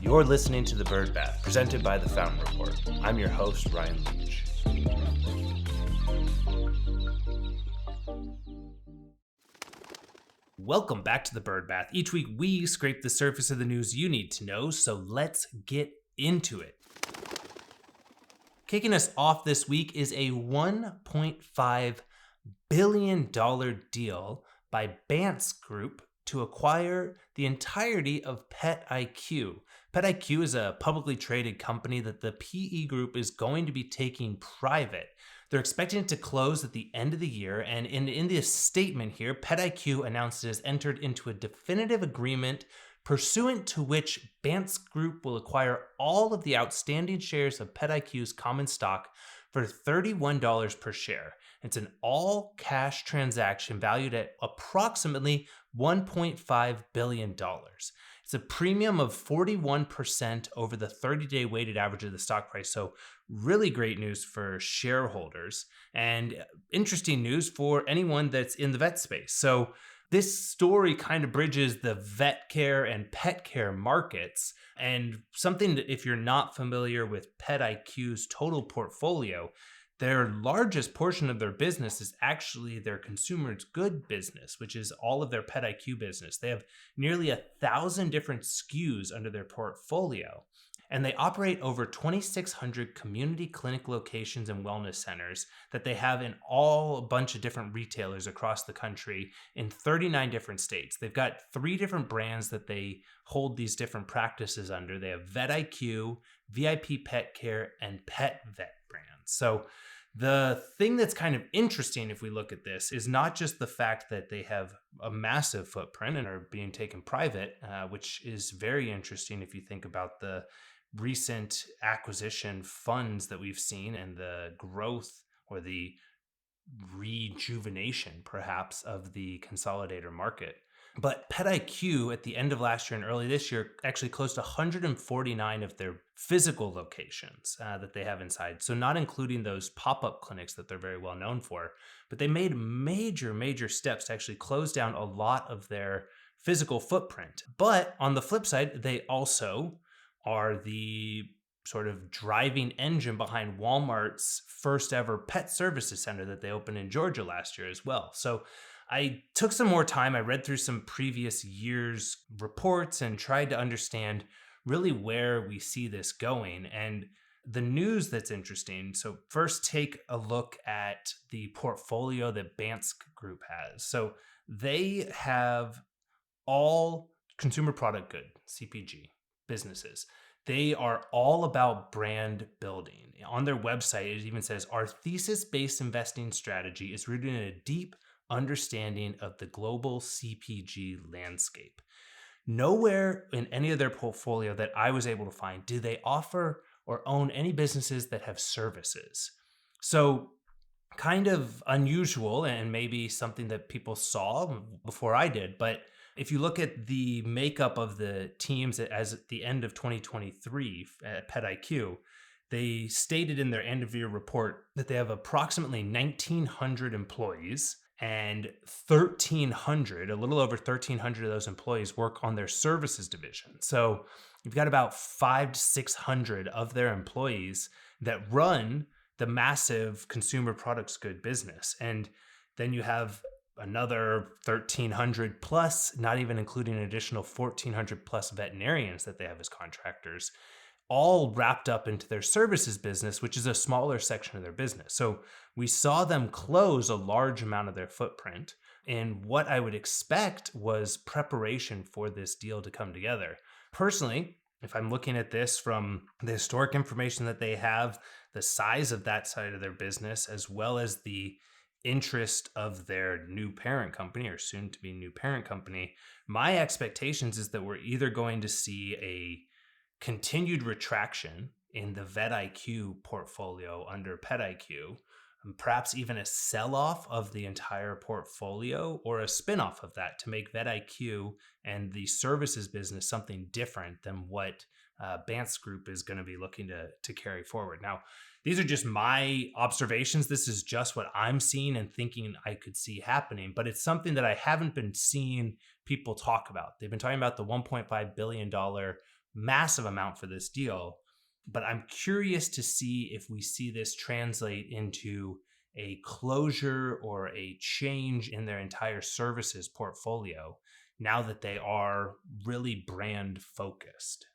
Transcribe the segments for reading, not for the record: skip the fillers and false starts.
You're listening to The Bird Bath, presented by the Fountain Report. I'm your host, Ryan Leach. Welcome back to The Bird Bath. Each week, we scrape the surface of the news you need to know, so let's get into it. Kicking us off this week is a $1.5 billion deal by Bance Group to acquire the entirety of PetIQ. PetIQ is a publicly traded company that the PE Group is going to be taking private. They're expecting it to close at the end of the year, and in this statement here, PetIQ announced it has entered into a definitive agreement pursuant to which Bance Group will acquire all of the outstanding shares of PetIQ's common stock for $31 per share. It's an all-cash transaction valued at approximately $1.5 billion. It's a premium of 41% over the 30-day weighted average of the stock price. So really great news for shareholders and interesting news for anyone that's in the vet space. So this story kind of bridges the vet care and pet care markets, and something that if you're not familiar with PetIQ's total portfolio, their largest portion of their business is actually their consumer goods business, which is all of their PetIQ business. They have nearly 1,000 different SKUs under their portfolio, and they operate over 2,600 community clinic locations and wellness centers that they have in a bunch of different retailers across the country in 39 different states. They've got 3 different brands that they hold these different practices under. They have VetIQ, VIP Pet Care, and Pet Vet brands. So the thing that's kind of interesting if we look at this is not just the fact that they have a massive footprint and are being taken private, which is very interesting if you think about the recent acquisition funds that we've seen and the growth or the rejuvenation, perhaps, of the consolidator market. But PetIQ at the end of last year and early this year actually closed 149 of their physical locations that they have inside. So not including those pop-up clinics that they're very well known for, but they made major steps to actually close down a lot of their physical footprint. But on the flip side, they also are the sort of driving engine behind Walmart's first ever pet services center that they opened in Georgia last year as well. So I took some more time. I read through some previous years' reports and tried to understand really where we see this going and the news that's interesting. So first, take a look at the portfolio that Bance Group has. So they have all consumer product good, CPG businesses. They are all about brand building. On their website, it even says, our thesis-based investing strategy is rooted in a deep understanding of the global CPG landscape. Nowhere in any of their portfolio that I was able to find do they offer or own any businesses that have services. So kind of unusual and maybe something that people saw before I did, but if you look at the makeup of the teams as at the end of 2023 at PetIQ, they stated in their end of year report that they have approximately 1,900 employees and 1,300, a little over 1,300 of those employees work on their services division. So you've got about 500 to 600 of their employees that run the massive consumer products good business. And then you have another 1,300 plus, not even including an additional 1,400 plus veterinarians that they have as contractors, all wrapped up into their services business, which is a smaller section of their business. So we saw them close a large amount of their footprint. And what I would expect was preparation for this deal to come together. Personally, if I'm looking at this from the historic information that they have, the size of that side of their business, as well as the interest of their new parent company or soon to be new parent company, my expectations is that we're either going to see a continued retraction in the VetIQ portfolio under PetIQ, perhaps even a sell-off of the entire portfolio or a spin-off of that to make VetIQ and the services business something different than what Bance Group is going to be looking to carry forward. Now, these are just my observations. This is just what I'm seeing and thinking I could see happening, but it's something that I haven't been seeing people talk about. They've been talking about the $1.5 billion massive amount for this deal. But I'm curious to see if we see this translate into a closure or a change in their entire services portfolio now that they are really brand focused.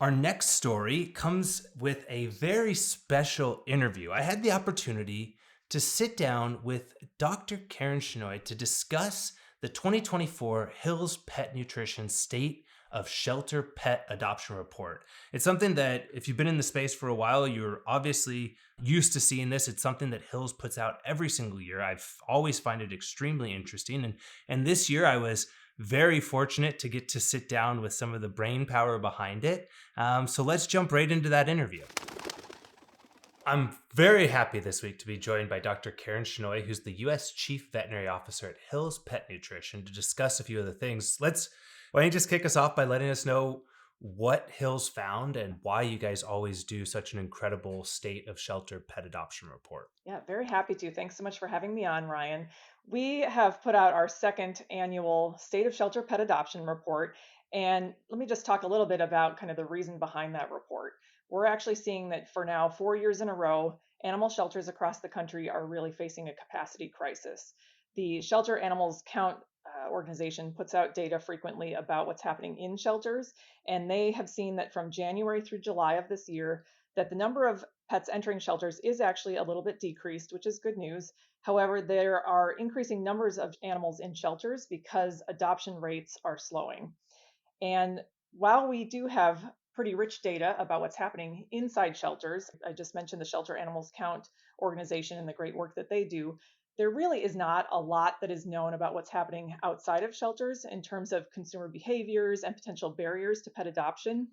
Our next story comes with a very special interview. I had the opportunity to sit down with Dr. Karen Shenoy to discuss the 2024 Hills Pet Nutrition State of Shelter Pet Adoption Report. It's something that, if you've been in the space for a while, you're obviously used to seeing this. It's something that Hills puts out every single year. I've always find it extremely interesting. And this year I was very fortunate to get to sit down with some of the brain power behind it. So let's jump right into that interview. I'm very happy this week to be joined by Dr. Karen Shenoy, who's the U.S. Chief Veterinary Officer at Hills Pet Nutrition, to discuss a few of the things. Why don't you just kick us off by letting us know what Hills found and why you guys always do such an incredible state of shelter pet adoption report. Yeah, very happy to. Thanks so much for having me on, Ryan. We have put out our second annual State of Shelter Pet Adoption Report. And let me just talk a little bit about kind of the reason behind that report. We're actually seeing that for now, 4 years in a row, animal shelters across the country are really facing a capacity crisis. The Shelter Animals Count organization puts out data frequently about what's happening in shelters, and they have seen that from January through July of this year, that the number of pets entering shelters is actually a little bit decreased, which is good news. However, there are increasing numbers of animals in shelters because adoption rates are slowing. And while we do have pretty rich data about what's happening inside shelters, I just mentioned the Shelter Animals Count organization and the great work that they do, there really is not a lot that is known about what's happening outside of shelters in terms of consumer behaviors and potential barriers to pet adoption.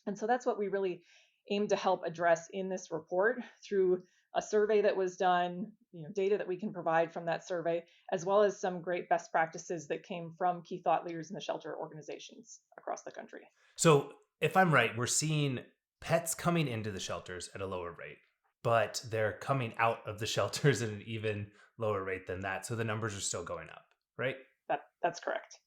And so that's what we really aim to help address in this report through a survey that was done, data that we can provide from that survey, as well as some great best practices that came from key thought leaders in the shelter organizations across the country. So, if I'm right, we're seeing pets coming into the shelters at a lower rate, but they're coming out of the shelters at an even lower rate than that. So the numbers are still going up, right? That's correct.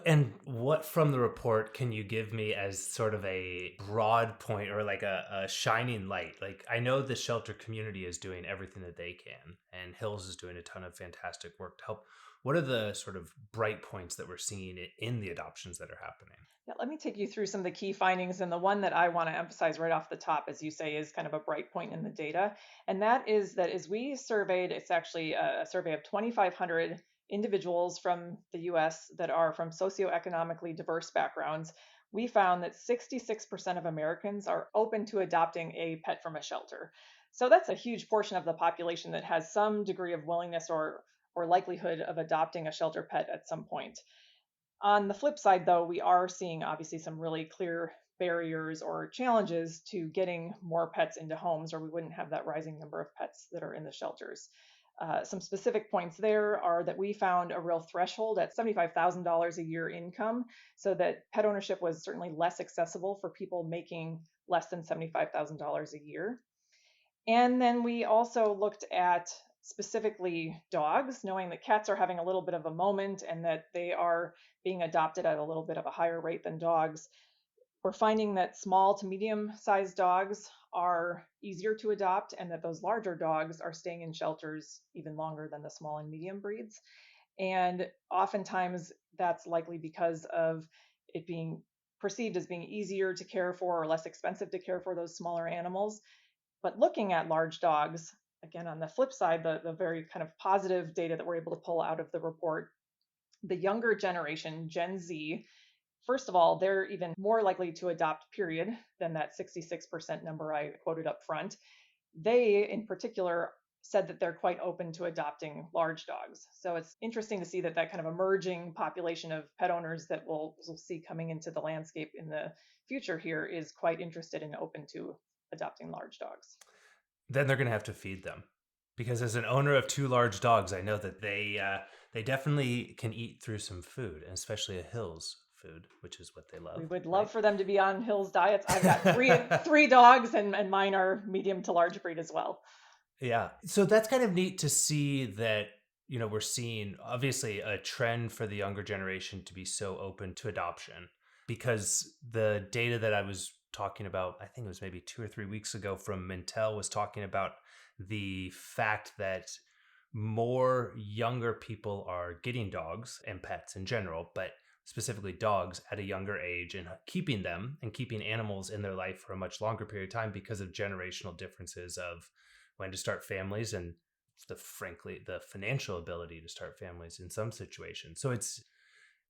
And what from the report can you give me as sort of a broad point or like a shining light? Like, I know the shelter community is doing everything that they can, and Hills is doing a ton of fantastic work to help. What are the sort of bright points that we're seeing in the adoptions that are happening? Yeah, let me take you through some of the key findings. And the one that I want to emphasize right off the top, as you say, is kind of a bright point in the data. And that is that as we surveyed, it's actually a survey of 2,500 individuals from the US that are from socioeconomically diverse backgrounds. We found that 66% of Americans are open to adopting a pet from a shelter. So that's a huge portion of the population that has some degree of willingness or likelihood of adopting a shelter pet at some point. On the flip side, though, we are seeing obviously some really clear barriers or challenges to getting more pets into homes, or we wouldn't have that rising number of pets that are in the shelters. Some specific points there are that we found a real threshold at $75,000 a year income, so that pet ownership was certainly less accessible for people making less than $75,000 a year. And then we also looked at specifically dogs, knowing that cats are having a little bit of a moment and that they are being adopted at a little bit of a higher rate than dogs. We're finding that small to medium sized dogs are easier to adopt and that those larger dogs are staying in shelters even longer than the small and medium breeds. And oftentimes that's likely because of it being perceived as being easier to care for or less expensive to care for those smaller animals. But looking at large dogs, again, on the flip side, the very kind of positive data that we're able to pull out of the report, the younger generation, Gen Z, first of all, they're even more likely to adopt, period, than that 66% number I quoted up front. They, in particular, said that they're quite open to adopting large dogs. So it's interesting to see that that kind of emerging population of pet owners that we'll see coming into the landscape in the future here is quite interested and open to adopting large dogs. Then they're going to have to feed them, because as an owner of two large dogs, I know that they definitely can eat through some food, and especially a Hills food, which is what they love. We would Right? love for them to be on Hill's diets. I've got three dogs, and mine are medium to large breed as well. Yeah. So that's kind of neat to see that, we're seeing obviously a trend for the younger generation to be so open to adoption. because the data that I was talking about, I think it was maybe 2 or 3 weeks ago from Mintel, was talking about the fact that more younger people are getting dogs and pets in general, but specifically dogs at a younger age and keeping them and keeping animals in their life for a much longer period of time because of generational differences of when to start families and frankly the financial ability to start families in some situations. So it's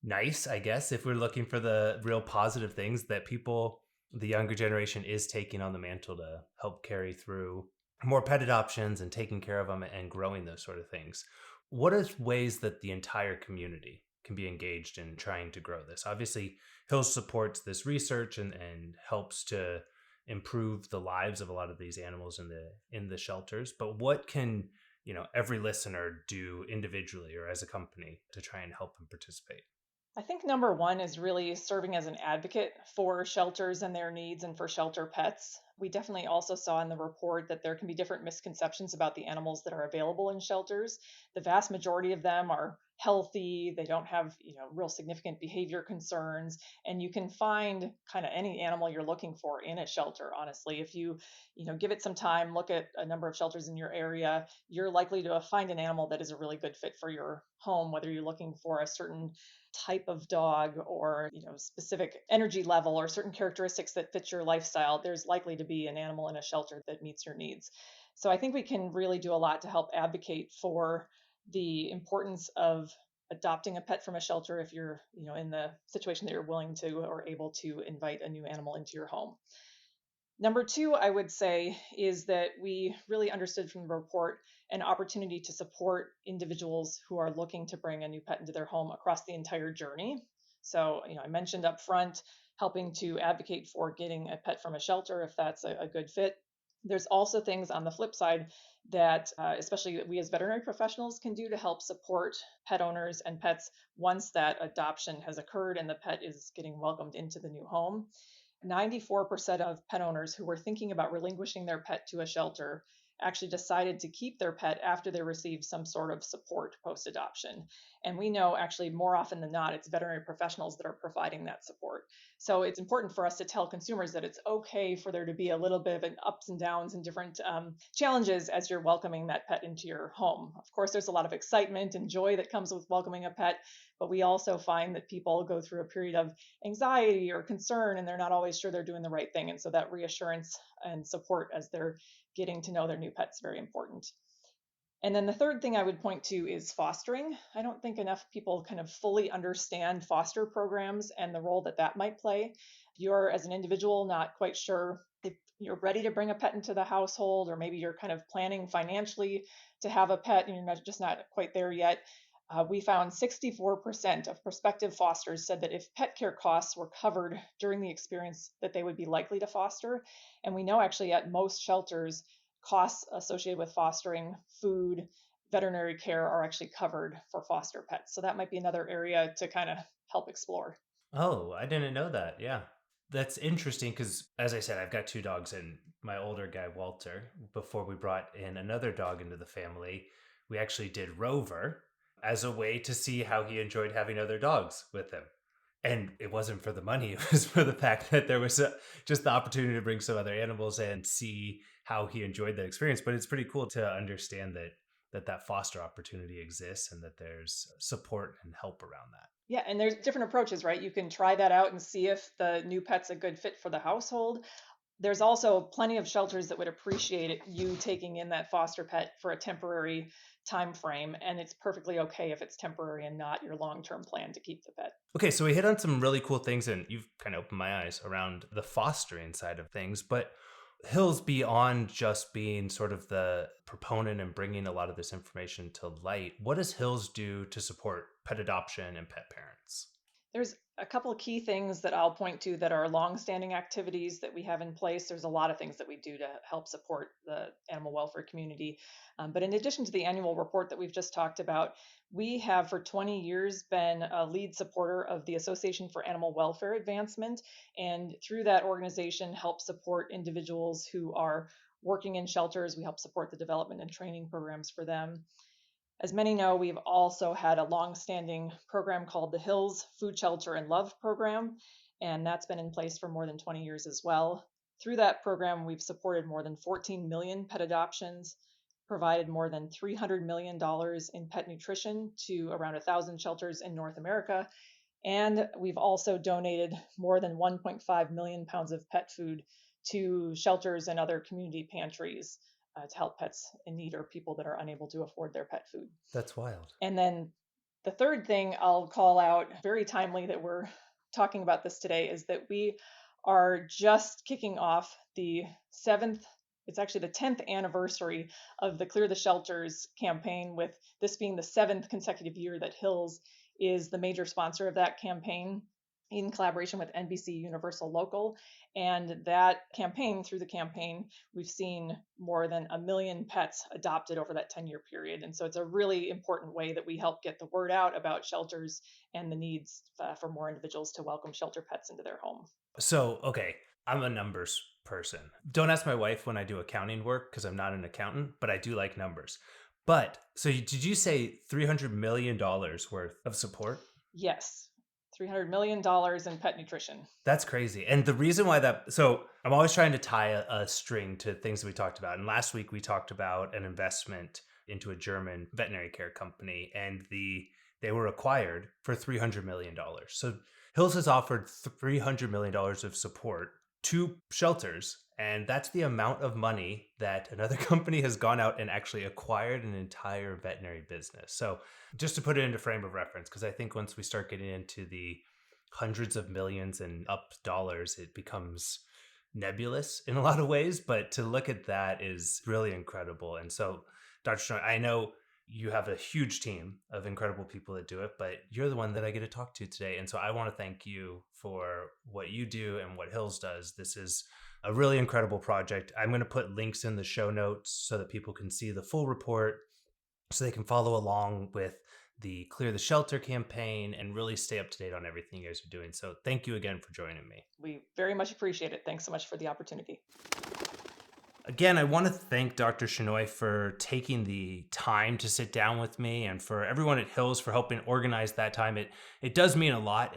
nice, I guess, if we're looking for the real positive things that the younger generation is taking on the mantle to help carry through more pet adoptions and taking care of them and growing those sort of things. What are ways that the entire community can be engaged in trying to grow this? Obviously, Hills supports this research and helps to improve the lives of a lot of these animals in the shelters. But what can every listener do individually or as a company to try and help them participate? I think number one is really serving as an advocate for shelters and their needs and for shelter pets. We definitely also saw in the report that there can be different misconceptions about the animals that are available in shelters. The vast majority of them are healthy, they don't have, real significant behavior concerns, and you can find kind of any animal you're looking for in a shelter, honestly. If you, give it some time, look at a number of shelters in your area, you're likely to find an animal that is a really good fit for your home, whether you're looking for a certain type of dog or specific energy level or certain characteristics that fit your lifestyle. There's likely to be an animal in a shelter that meets your needs. So I think we can really do a lot to help advocate for the importance of adopting a pet from a shelter if you're in the situation that you're willing to or able to invite a new animal into your home. Number two, I would say, is that we really understood from the report an opportunity to support individuals who are looking to bring a new pet into their home across the entire journey. So, I mentioned up front helping to advocate for getting a pet from a shelter if that's a good fit. There's also things on the flip side that, especially we as veterinary professionals, can do to help support pet owners and pets once that adoption has occurred and the pet is getting welcomed into the new home. 94% of pet owners who were thinking about relinquishing their pet to a shelter actually decided to keep their pet after they received some sort of support post adoption. And we know actually more often than not, it's veterinary professionals that are providing that support. So it's important for us to tell consumers that it's okay for there to be a little bit of an ups and downs and different challenges as you're welcoming that pet into your home. Of course, there's a lot of excitement and joy that comes with welcoming a pet, but we also find that people go through a period of anxiety or concern and they're not always sure they're doing the right thing. And so that reassurance and support as they're getting to know their new pets is very important. And then the third thing I would point to is fostering. I don't think enough people kind of fully understand foster programs and the role that that might play. If you're, as an individual, not quite sure if you're ready to bring a pet into the household, or maybe you're kind of planning financially to have a pet and you're just not quite there yet, we found 64% of prospective fosters said that if pet care costs were covered during the experience, that they would be likely to foster. And we know actually at most shelters, costs associated with fostering, food, veterinary care are actually covered for foster pets. So that might be another area to kind of help explore. Oh, I didn't know that. Yeah. That's interesting because, as I said, I've got two dogs, and my older guy, Walter, before we brought in another dog into the family, we actually did Rover as a way to see how he enjoyed having other dogs with him. And it wasn't for the money, it was for the fact that there was just the opportunity to bring some other animals and see how he enjoyed that experience. But it's pretty cool to understand that foster opportunity exists and that there's support and help around that. Yeah, and there's different approaches, right? You can try that out and see if the new pet's a good fit for the household. There's also plenty of shelters that would appreciate you taking in that foster pet for a temporary time frame, and it's perfectly okay if it's temporary and not your long-term plan to keep the pet. Okay, so we hit on some really cool things, and you've kind of opened my eyes around the fostering side of things. But Hill's, beyond just being sort of the proponent and bringing a lot of this information to light, what does Hills do to support pet adoption and pet parents? There's a couple of key things that I'll point to that are longstanding activities that we have in place. There's a lot of things that we do to help support the animal welfare community. But in addition to the annual report that we've just talked about, we have for 20 years been a lead supporter of the Association for Animal Welfare Advancement. And through that organization, help support individuals who are working in shelters. We help support the development and training programs for them. As many know, we've also had a long-standing program called the Hills Food, Shelter, and Love program. and that's been in place for more than 20 years as well. Through that program, we've supported more than 14 million pet adoptions, provided more than $300 million in pet nutrition to around 1,000 shelters in North America, and we've also donated more than 1.5 million pounds of pet food to shelters and other community pantries to help pets in need or people that are unable to afford their pet food. That's wild. And then the third thing I'll call out, very timely that we're talking about this today, is that we are just kicking off the seventh, it's actually the 10th anniversary of the Clear the Shelters campaign, with this being the seventh consecutive year that Hills is the major sponsor of that campaign in collaboration with NBC Universal Local. And that campaign, through the campaign, we've seen more than 1 million pets adopted over that 10-year period. And so it's a really important way that we help get the word out about shelters and the needs for more individuals to welcome shelter pets into their home. So, okay, I'm a numbers person. Don't ask my wife when I do accounting work because I'm not an accountant, but I do like numbers. But so did you say $300 million worth of support? Yes, $300 million in pet nutrition. That's crazy. And the reason why so I'm always trying to tie a string to things that we talked about. And last week we talked about an investment into a German veterinary care company, and they were acquired for $300 million. So Hills has offered $300 million of support to shelters. And that's the amount of money that another company has gone out and actually acquired an entire veterinary business. So just to put it into frame of reference, because I think once we start getting into the hundreds of millions and up dollars, it becomes nebulous in a lot of ways. But to look at that is really incredible. And so, Dr. Strong, I know you have a huge team of incredible people that do it, but you're the one that I get to talk to today. And so I want to thank you for what you do and what Hills does. This is a really incredible project. I'm going to put links in the show notes so that people can see the full report, so they can follow along with the Clear the Shelter campaign and really stay up to date on everything you guys are doing. So thank you again for joining me. We very much appreciate it. Thanks so much for the opportunity. Again, I want to thank Dr. Shenoy for taking the time to sit down with me, and for everyone at Hills for helping organize that time. It does mean a lot.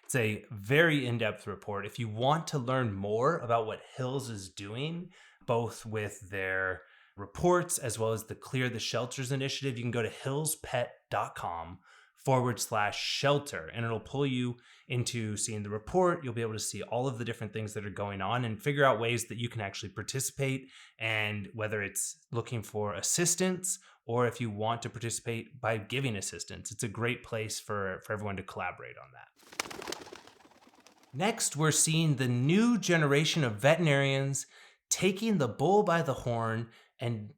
It's a very in-depth report. If you want to learn more about what Hills is doing, both with their reports as well as the Clear the Shelters initiative, you can go to hillspet.com/shelter, and it'll pull you into seeing the report. You'll be able to see all of the different things that are going on and figure out ways that you can actually participate, and whether it's looking for assistance or if you want to participate by giving assistance. It's a great place for everyone to collaborate on that. Next, we're seeing the new generation of veterinarians taking the bull by the horn and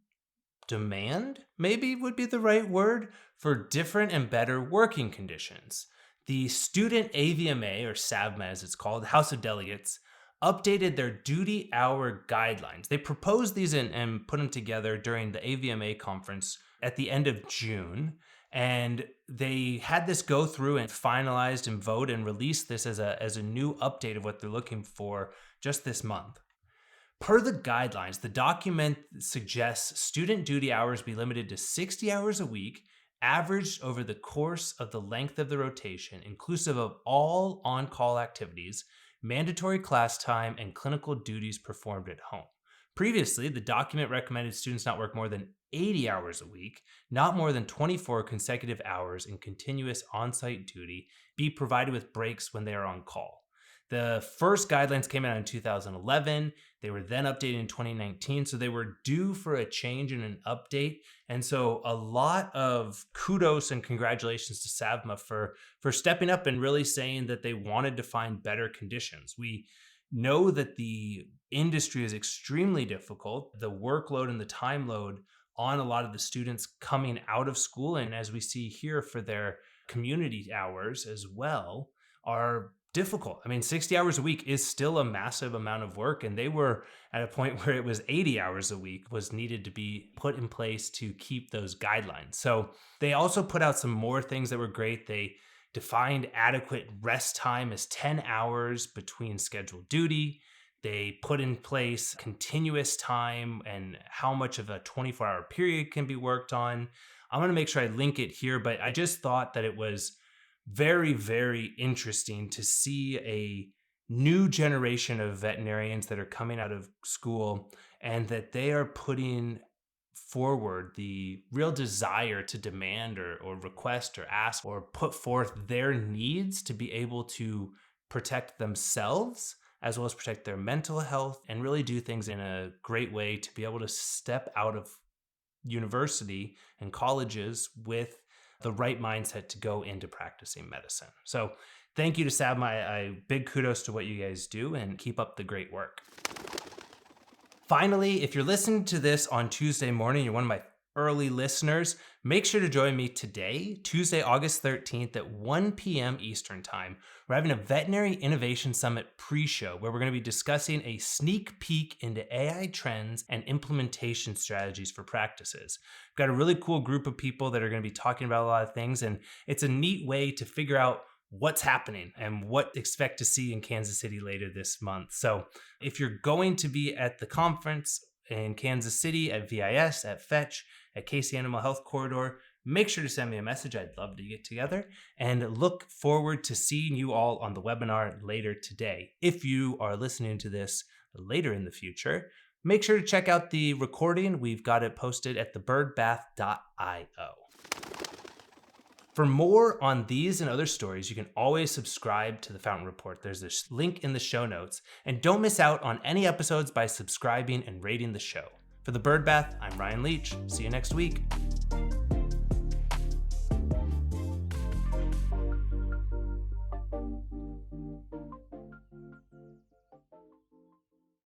demand, maybe would be the right word, for different and better working conditions. The Student AVMA, or SAVMA as it's called, House of Delegates, updated their duty hour guidelines. They proposed these and put them together during the AVMA conference at the end of June. And they had this go through and finalized and vote and released this as a new update of what they're looking for just this month. Per the guidelines, the document suggests student duty hours be limited to 60 hours a week, averaged over the course of the length of the rotation, inclusive of all on-call activities, mandatory class time, and clinical duties performed at home. Previously, the document recommended students not work more than 80 hours a week, not more than 24 consecutive hours in continuous on-site duty, be provided with breaks when they are on call. The first guidelines came out in 2011. They were then updated in 2019. So they were due for a change and an update. And so a lot of kudos and congratulations to SAVMA for stepping up and really saying that they wanted to find better conditions. We know that the industry is extremely difficult. The workload and the time load on a lot of the students coming out of school, and as we see here for their community hours as well, are difficult. I mean, 60 hours a week is still a massive amount of work, and they were at a point where it was 80 hours a week was needed to be put in place to keep those guidelines. So they also put out some more things that were great. They defined adequate rest time as 10 hours between scheduled duty. They put in place continuous time and how much of a 24-hour period can be worked on. I'm going to make sure I link it here, but I just thought that it was very, very interesting to see a new generation of veterinarians that are coming out of school and that they are putting forward the real desire to demand or request or ask or put forth their needs to be able to protect themselves as well as protect their mental health and really do things in a great way to be able to step out of university and colleges with the right mindset to go into practicing medicine. So thank you to SAVMA. Big kudos to what you guys do and keep up the great work. Finally, if you're listening to this on Tuesday morning, you're one of my early listeners, make sure to join me today, Tuesday, August 13th at 1 p.m. Eastern Time. We're having a Veterinary Innovation Summit pre-show where we're going to be discussing a sneak peek into AI trends and implementation strategies for practices. We've got a really cool group of people that are going to be talking about a lot of things, and it's a neat way to figure out what's happening and what to expect to see in Kansas City later this month. So if you're going to be at the conference in Kansas City at VIS, at Fetch, at Casey Animal Health Corridor, make sure to send me a message. I'd love to get together and look forward to seeing you all on the webinar later today. If you are listening to this later in the future, make sure to check out the recording. We've got it posted at thebirdbath.io. For more on these and other stories, you can always subscribe to the Fountain Report. There's this link in the show notes. And don't miss out on any episodes by subscribing and rating the show. For the Bird Bath, I'm Ryan Leach. See you next week.